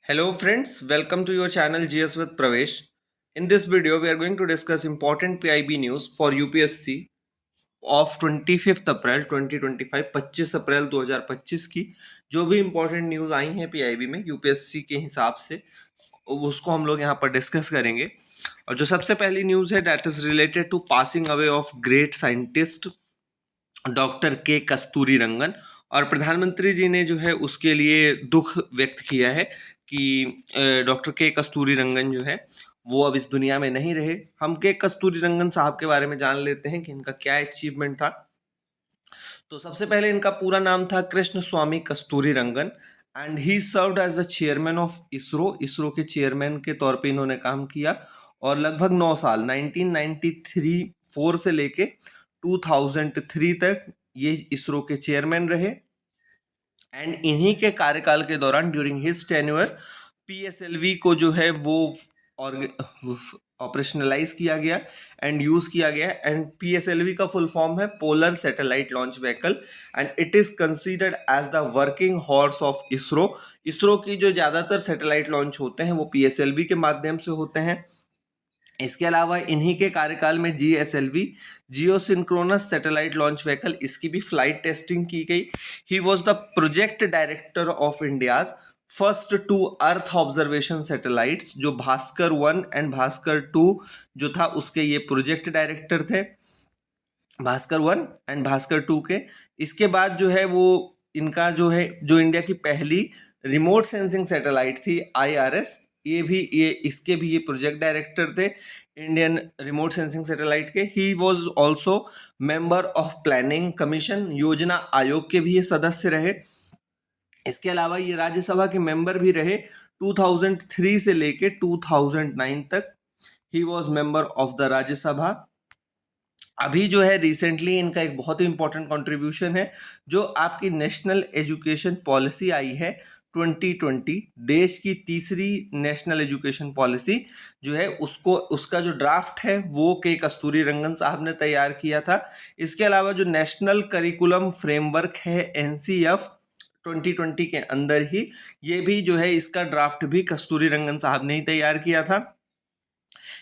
Hello friends, welcome to your channel GS with Pravesh. In this video, we are going to discuss important PIB news for UPSC of 25th अप्रैल 2025 25 अप्रैल 2025 की जो भी important news आई हैं PIB में UPSC के हिसाब से उसको हम लोग यहाँ पर डिस्कस करेंगे। और जो सबसे पहली न्यूज़ है that is related to passing away of great scientist doctor K Kasturi रंगन। और प्रधानमंत्री जी ने जो है उसके लिए दुख व्यक्त किया है कि डॉक्टर के कस्तूरी रंगन जो है वो अब इस दुनिया में नहीं रहे। हम के कस्तूरी रंगन साहब के बारे में जान लेते हैं कि इनका क्या अचीवमेंट था। तो सबसे पहले इनका पूरा नाम था Krishna Swami Kasturi Rangan and he served as the chairman of ISRO. ISRO के चेयरमैन के तौर पे इन्होंने काम किया और लगभग 9 साल 1993 4 से लेके 2003 तक ये इसरो के चेयरमैन रहे। एंड इन्हीं के कार्यकाल के दौरान ड्यूरिंग हिज टेन्योर पीएसएलवी को जो है वो ऑपरेशनलाइज किया गया एंड यूज किया गया। एंड पीएसएलवी का फुल फॉर्म है polar satellite launch vehicle and it is considered as the working horse of ISRO. ISRO की जो ज़्यादातर सैटेलाइट लॉन्च होते हैं वो पीएसएलवी के माध्यम से होते हैं। इसके अलावा इन्हीं के कार्यकाल में GSLV geosynchronous satellite launch vehicle इसकी भी फ्लाइट टेस्टिंग की गई। He was the project director of India's first two earth observation satellites. जो भास्कर 1 एंड भास्कर 2 जो था उसके ये प्रोजेक्ट डायरेक्टर थे, भास्कर 1 एंड भास्कर 2 के। इसके बाद जो है वो इनका जो है जो इंडिया की पहली रिमोट सेंसिंग सैटेलाइट थी आईआरएस, ये इसके भी ये प्रोजेक्ट डायरेक्टर थे इंडियन रिमोट सेंसिंग सैटेलाइट के। He was also member of planning commission, योजना आयोग के भी ये सदस्य रहे। इसके अलावा ये राज्यसभा के मेंबर भी रहे 2003 से लेके 2009 तक। He was member of the Rajya Sabha. अभी जो है रिसेंटली इनका एक बहुत ही इंपॉर्टेंट कंट्रीब्यूशन है जो आपकी नेशनल एजुकेशन पॉलिसी आई है 2020, देश की तीसरी नेशनल एजुकेशन पॉलिसी जो है उसका जो ड्राफ्ट है वो के कस्तूरी रंगन साहब ने तैयार किया था। इसके अलावा जो नेशनल करिकुलम फ्रेमवर्क है एनसीएफ 2020 के अंदर ही ये भी जो है इसका ड्राफ्ट भी कस्तूरी रंगन साहब ने ही तैयार किया था।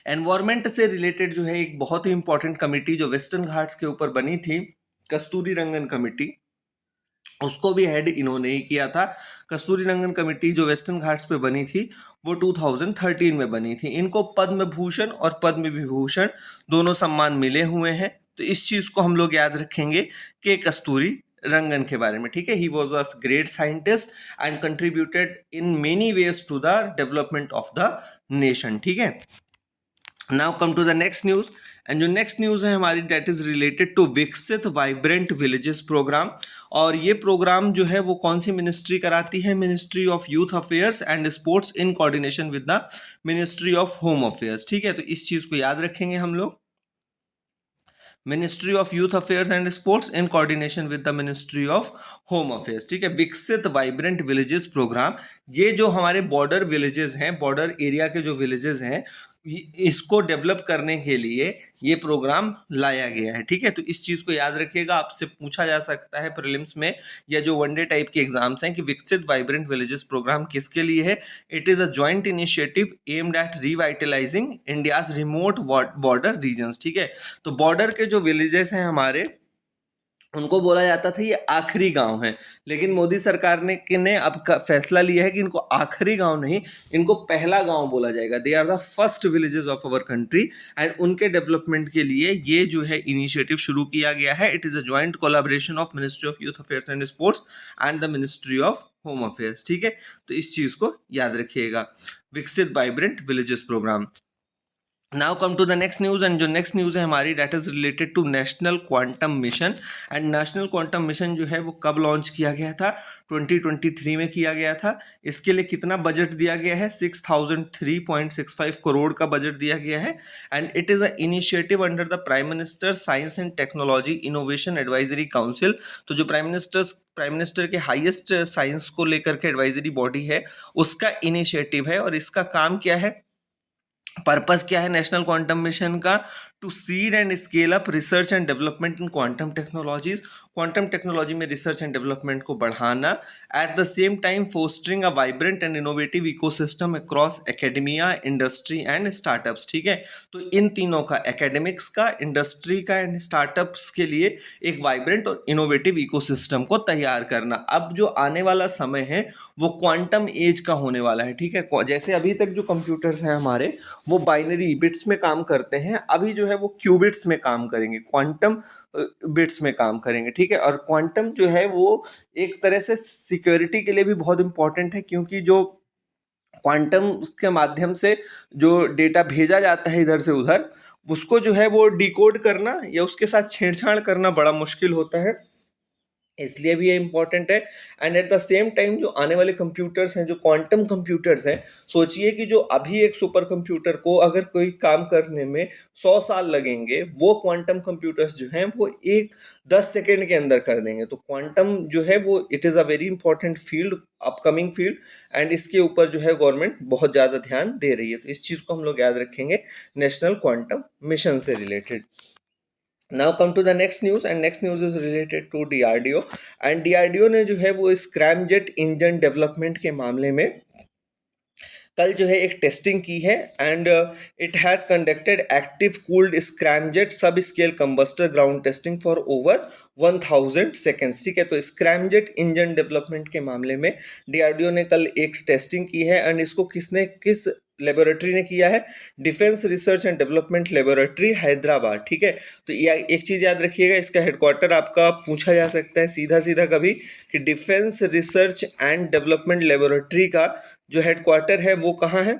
एनवायरमेंट से रिलेटेड जो है एक बहुत ही इंपॉर्टेंट कमेटी जो वेस्टर्न घाट्स के ऊपर बनी थी कस्तूरी रंगन कमेटी, उसको भी हेड इन्होंने ही किया था। कस्तूरी रंगन कमेटी जो वेस्टर्न घाट्स पे बनी थी वो 2013 में बनी थी। इनको पद्म भूषण और पद्म विभूषण दोनों सम्मान मिले हुए हैं। तो इस चीज़ को हम लोग याद रखेंगे कि कस्तूरी रंगन के बारे में, ठीक है। He was a great scientist and contributed in many ways to the development of the nation, ठीक है। Now come to the next news and जो नेक्स्ट न्यूज़ है हमारी डेट इज़ रिलेटेड टू विकसित वाइब्रेंट विलेजेस प्रोग्राम। और ये programme जो है वो कौन सी मिनिस्ट्री कराती है? Ministry of youth affairs and sports in coordination with the ministry of home affairs, ठीक है। तो इस चीज़ को याद रखेंगे हम लोग, ministry of youth affairs and sports in coordination with the ministry of home affairs, ठीक है। विकसित वाइब्रेंट विलेजेस प्रोग्राम, ये जो हमारे बॉर्डर विलेजेस हैं, बॉर्डर एरिया के जो विलेजेस हैं, इसको डेवलप करने के लिए ये प्रोग्राम लाया गया है, ठीक है। तो इस चीज़ को याद रखिएगा, आपसे पूछा जा सकता है प्रीलिम्स में या जो वनडे टाइप के एग्जाम्स हैं कि विकसित वाइब्रेंट विलेजेस प्रोग्राम किसके लिए है। It is a joint initiative aimed at revitalising India's remote border regions, ठीक है। तो बॉर्डर के जो विलेजेस हैं हमारे, उनको बोला जाता था ये आखिरी गांव है, लेकिन मोदी सरकार ने अब का फैसला लिया है कि इनको आखिरी गांव नहीं, इनको पहला गांव बोला जाएगा। They are the first villages of our country and उनके डेवलपमेंट के लिए ये जो है इनिशिएटिव शुरू किया गया है। It is a joint collaboration of ministry of youth affairs and sports and the ministry of home affairs, ठीक है। तो इस चीज़ को याद रखिएगा, विकसित vibrant villages programme. Now come to the next news and जो नेक्स्ट न्यूज़ है हमारी that is related to national quantum mission. And national quantum mission जो है वो कब लॉन्च किया गया था? 2023 में किया गया था। इसके लिए कितना बजट दिया गया है? 6003.65 करोड़ का बजट दिया गया है। And it is a initiative under the prime minister science and technology innovation advisory council. तो जो प्राइम मिनिस्टर के हाईएस्ट साइंस को लेकर के एडवाइजरी बॉडी है उसका इनिशिएटिव है। और इसका काम क्या है, पर्पस क्या है नेशनल क्वांटम मिशन का? To seed and scale up research and development in quantum technologies, quantum technology में रिसर्च एंड डेवलपमेंट को बढ़ाना, at the same time fostering a vibrant and innovative ecosystem across academia, industry and startups. ठीक है, तो इन तीनों का, academics का, industry का एंड स्टार्टअप्स के लिए एक वाइब्रेंट और इनोवेटिव इकोसिस्टम को तैयार करना। अब जो आने वाला समय है वो क्वांटम एज का होने वाला है। ठीक है, जैसे अभी तक जो कंप्यूटर्स हैं हमारे वो बाइनरी बिट्स में काम करते हैं, अभी जो है वो क्यूबिट्स में काम करेंगे, क्वांटम बिट्स में काम करेंगे। ठीक है, और क्वांटम जो है वो एक तरह से सिक्योरिटी के लिए भी बहुत इंपॉर्टेंट है, क्योंकि जो क्वांटम के माध्यम से जो डेटा भेजा जाता है इधर से उधर, उसको जो है वो डिकोड करना या उसके साथ छेड़छाड़ करना बड़ा मुश्किल होता है, इसलिए भी ये इंपॉर्टेंट है। And eight the same time जो आने वाले कंप्यूटर्स हैं, जो क्वांटम कंप्यूटर्स हैं, सोचिए कि जो अभी एक सुपर कंप्यूटर को अगर कोई काम करने में 100 साल लगेंगे, वो क्वांटम कंप्यूटर्स जो हैं वो 10 सेकेंड के अंदर कर देंगे। तो क्वांटम जो है वो it is a very important field, upcoming field, and इसके ऊपर जो है गवर्नमेंट बहुत ज़्यादा ध्यान दे रही है। तो इस चीज़ को हम लोग याद रखेंगे नेशनल क्वांटम मिशन से related. Now come to the next news, and next news is related to DRDO, and DRDO ने जो है वो स्क्रैमजेट इंजन डेवलपमेंट के मामले में कल जो है एक टेस्टिंग की है, and it has conducted active cooled scramjet sub scale combustor ground testing for over 1000 seconds. ठीक है, तो स्क्रैमजेट इंजन डेवलपमेंट के मामले में DRDO ने कल एक टेस्टिंग की है, एंड इसको किस लेबोरेटरी ने किया है? Defence research and development laboratory Hyderabad. ठीक है, तो एक चीज़ याद रखिएगा, इसका हेडक्वार्टर आपका पूछा जा सकता है सीधा सीधा कभी, कि defence research and development laboratory का जो हेडक्वार्टर है वो कहाँ है?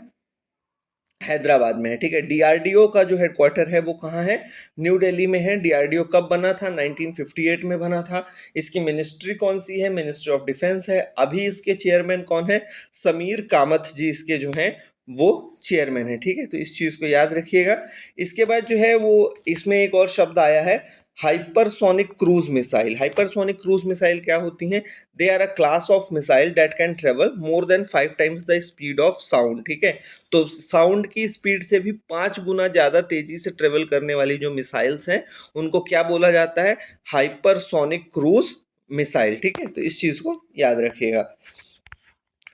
हैदराबाद में है। ठीक है, DRDO का जो हेडक्वार्टर है वो कहाँ है? न्यू दिल्ली में है। DRDO कब बना था? 1958 में बना था। इसकी मिनिस्ट्री कौन सी है? मिनिस्ट्री ऑफ डिफेंस है। अभी इसके चेयरमैन कौन है? समीर कामत जी इसके जो हैं वो चेयरमैन है। ठीक है, तो इस चीज़ को याद रखिएगा। इसके बाद जो है वो इसमें एक और शब्द आया है, hypersonic cruise missile. Hypersonic cruise missile क्या होती हैं? They are a class of missile that can travel more than 5 times the speed of sound. ठीक है, तो साउंड की स्पीड से भी 5 गुना ज़्यादा तेज़ी से ट्रेवल करने वाली जो मिसाइल्स हैं उनको क्या बोला जाता है? Hypersonic cruise missile. ठीक है, तो इस चीज़ को याद रखिएगा।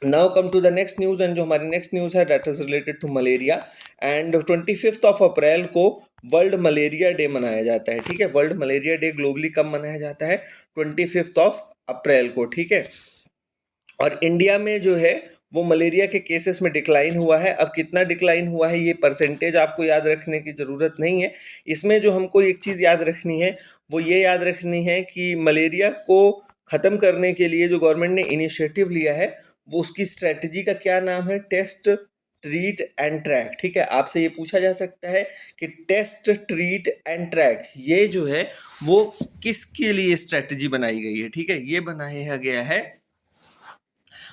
Now come to the next news, and जो हमारी नेक्स्ट न्यूज़ है that is related to malaria, and 25 अप्रैल को वर्ल्ड मलेरिया डे मनाया जाता है। ठीक है, वर्ल्ड मलेरिया डे ग्लोबली कब मनाया जाता है? 25 अप्रैल को। ठीक है, और इंडिया में जो है वो मलेरिया के केसेस में डिक्लाइन हुआ है। अब कितना डिक्लाइन हुआ है ये परसेंटेज आपको याद रखने की ज़रूरत नहीं है। इसमें जो हमको एक चीज़ याद रखनी है वो ये याद रखनी है कि मलेरिया को ख़त्म करने के लिए जो गवर्नमेंट ने इनिशिएटिव लिया है वो उसकी स्ट्रेटजी का क्या नाम है? Test, treat and track. ठीक है, आपसे ये पूछा जा सकता है कि टेस्ट, ट्रीट एंड ट्रैक ये जो है वो किसके लिए स्ट्रेटजी बनाई गई है? ठीक है, ये बनाया गया है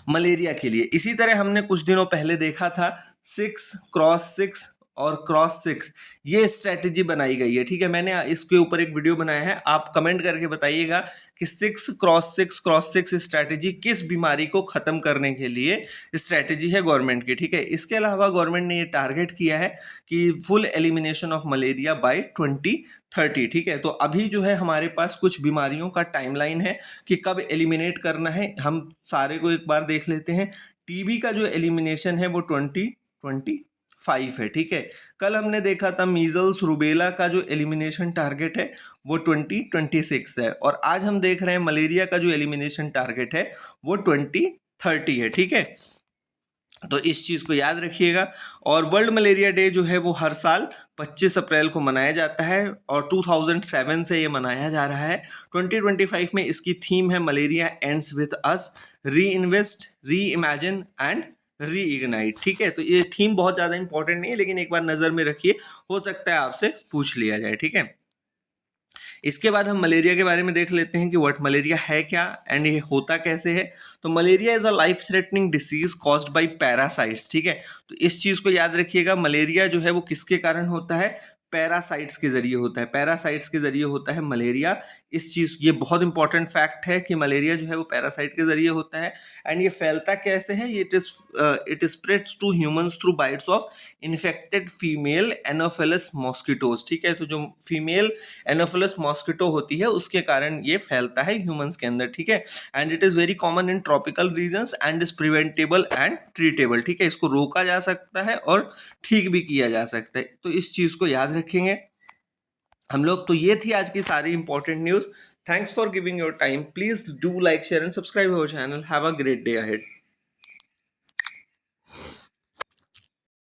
मलेरिया के लिए। इसी तरह हमने कुछ दिनों पहले देखा था 6x6 और x6 ये स्ट्रेटजी बनाई गई है। ठीक है, मैंने इसके ऊपर एक वीडियो बनाया है, आप कमेंट करके बताइएगा कि 6x6 स्ट्रेटजी किस बीमारी को ख़त्म करने के लिए स्ट्रेटजी है गवर्नमेंट की। ठीक है, इसके अलावा गवर्नमेंट ने ये टारगेट किया है कि full elimination of malaria by 2030। ठीक है, तो अभी जो है हमारे पास कुछ बीमारियों का टाइमलाइन है कि कब एलिमिनेट करना है, हम सारे को एक बार देख लेते हैं। टीबी का जो एलिमिनेशन है वो 2025 है। ठीक है, कल हमने देखा था मीजल्स रूबेला का जो एलिमिनेशन टारगेट है वो 2026 है, और आज हम देख रहे हैं मलेरिया का जो एलिमिनेशन टारगेट है वो 2030 है। ठीक है, तो इस चीज़ को याद रखिएगा। और वर्ल्ड मलेरिया डे जो है वो हर साल 25 अप्रैल को मनाया जाता है, और 2007 से ये मनाया जा रहा है। 2025 में इसकी थीम है मलेरिया एंड्स विद अस, री इन्वेस्ट, री इमेजिन एंड री इग्नाइट। ठीक है, तो ये थीम बहुत ज़्यादा इंपॉर्टेंट नहीं है, लेकिन एक बार नज़र में रखिए, हो सकता है आपसे पूछ लिया जाए। ठीक है, इसके बाद हम मलेरिया के बारे में देख लेते हैं कि व्हाट मलेरिया है क्या एंड ये होता कैसे है। तो malaria is a life threatening disease caused by parasites. ठीक है, तो इस चीज़ को याद रखिएगा, मलेरिया जो है वो किसके कारण होता है? पैरासाइट्स के जरिए होता है। पैरासाइट्स के जरिए होता है मलेरिया। इस चीज़, ये बहुत इंपॉर्टेंट फैक्ट है कि मलेरिया जो है वो पैरासाइट के जरिए होता है। एंड ये फैलता कैसे है, it spreads to humans through bites of infected female Anopheles mosquitoes. ठीक है, तो जो फीमेल एनोफिलस मॉस्किटो होती है उसके कारण ये फैलता है ह्यूमंस के अंदर। ठीक है, and it is very common in tropical regions and is preventable and treatable. ठीक है, इसको रोका जा सकता है और ठीक भी किया जा सकता है, तो इस चीज़ को याद रखेंगे हम लोग। तो ये थी आज की सारी important news. Thanks for giving your time. Please do like, share and subscribe our channel. Have a great day ahead.